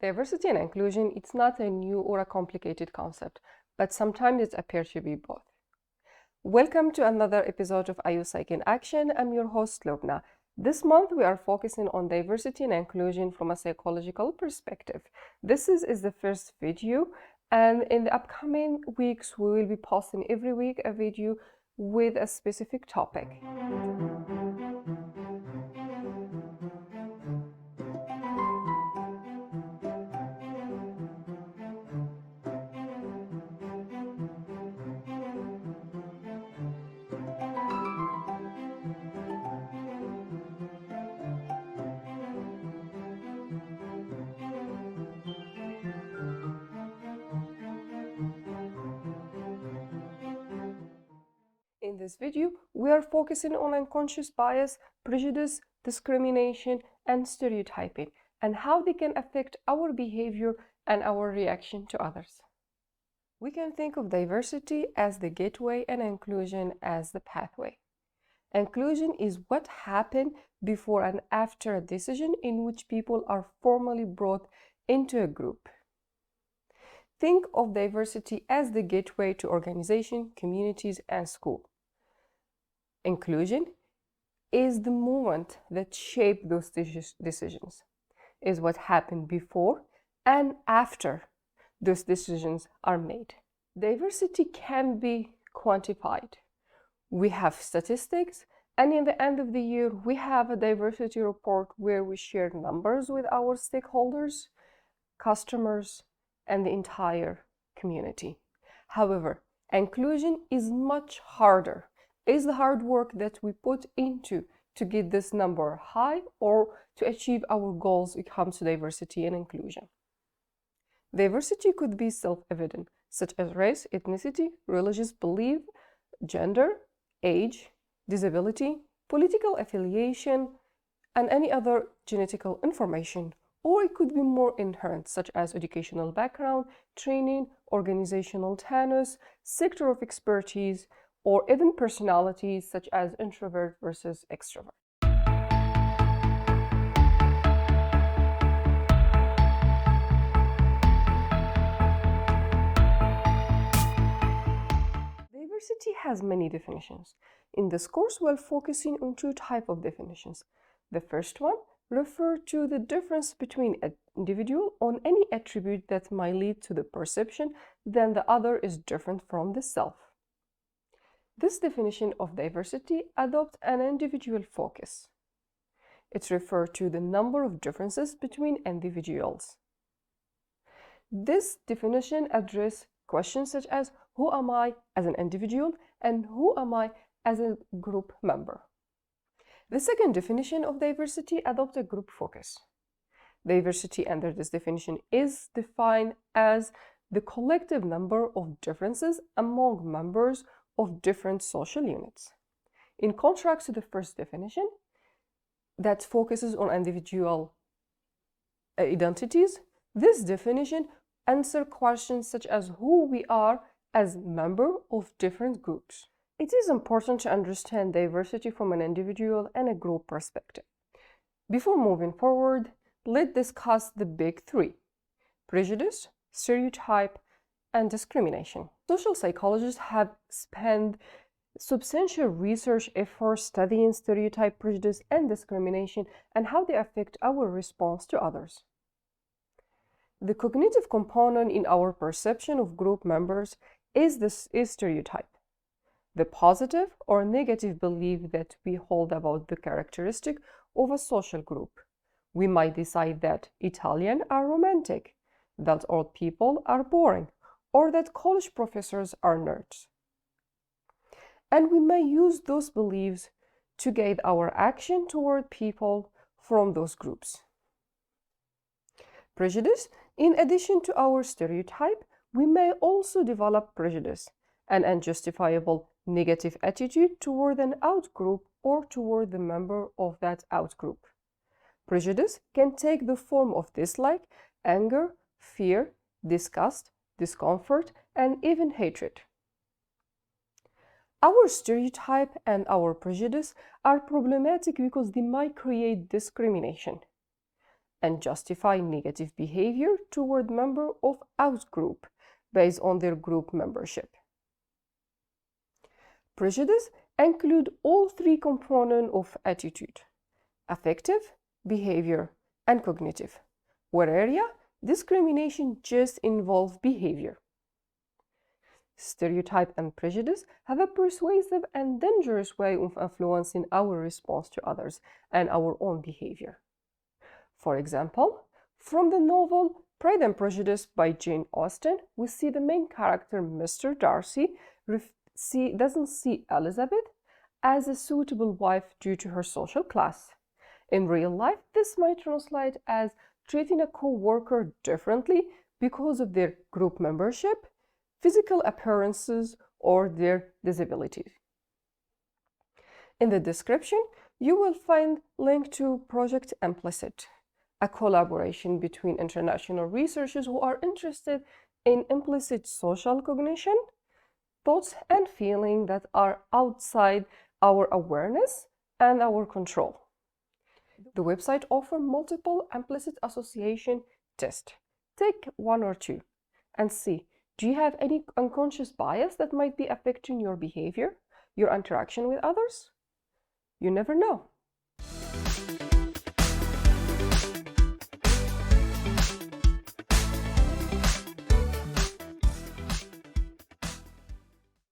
Diversity and inclusion, it's not a new or a complicated concept, but sometimes it appears to be both. Welcome to another episode of IU Psych in Action. I'm your host, Lubna. This month, we are focusing on diversity and inclusion from a psychological perspective. This is the first video, and in the upcoming weeks, we will be posting every week a video with a specific topic. In this video, we are focusing on unconscious bias, prejudice, discrimination, and stereotyping, and how they can affect our behavior and our reaction to others. We can think of diversity as the gateway and inclusion as the pathway. Inclusion is what happened before and after a decision in which people are formally brought into a group. Think of diversity as the gateway to organization, communities, and school. Inclusion is the moment that shapes those decisions, is what happened before and after those decisions are made. Diversity can be quantified. We have statistics, and in the end of the year, we have a diversity report where we share numbers with our stakeholders, customers, and the entire community. However, inclusion is much harder. It's the hard work that we put into to get this number high or to achieve our goals when it comes to diversity and inclusion. Diversity could be self-evident, such as race, ethnicity, religious belief, gender, age, disability, political affiliation, and any other genetical information. Or it could be more inherent, such as educational background, training, organizational tenets, sector of expertise, or even personalities such as introvert versus extrovert. Diversity has many definitions. In this course, we're focusing on two types of definitions. The first one refers to the difference between an individual on any attribute that might lead to the perception, then the other is different from the self. This definition of diversity adopts an individual focus. It refers to the number of differences between individuals. This definition addresses questions such as who am I as an individual and who am I as a group member. The second definition of diversity adopts a group focus. Diversity under this definition is defined as the collective number of differences among members of different social units. In contrast to the first definition, that focuses on individual identities, this definition answers questions such as who we are as members of different groups. It is important to understand diversity from an individual and a group perspective. Before moving forward, let's discuss the big three: prejudice, stereotype, and discrimination. Social psychologists have spent substantial research efforts studying stereotype, prejudice, and discrimination and how they affect our response to others. The cognitive component in our perception of group members is stereotype, the positive or negative belief that we hold about the characteristic of a social group. We might decide that Italians are romantic, that old people are boring, or that college professors are nerds. And we may use those beliefs to guide our action toward people from those groups. Prejudice, in addition to our stereotype, we may also develop prejudice, an unjustifiable negative attitude toward an outgroup or toward the member of that outgroup. Prejudice can take the form of dislike, anger, fear, disgust, discomfort, and even hatred. Our stereotype and our prejudice are problematic because they might create discrimination. and justify negative behavior toward members of outgroup based on their group membership. Prejudice include all three components of attitude: affective, behavior, and cognitive, whereas discrimination just involves behavior. Stereotype and prejudice have a persuasive and dangerous way of influencing our response to others and our own behavior. For example, from the novel Pride and Prejudice by Jane Austen, we see the main character, Mr. Darcy, doesn't see Elizabeth as a suitable wife due to her social class. In real life, this might translate as treating a co-worker differently because of their group membership, physical appearances, or their disabilities. In the description, you will find a link to Project Implicit, a collaboration between international researchers who are interested in implicit social cognition, thoughts and feelings that are outside our awareness and our control. The website offers multiple implicit association tests. Take one or two and see, do you have any unconscious bias that might be affecting your behavior, your interaction with others? You never know.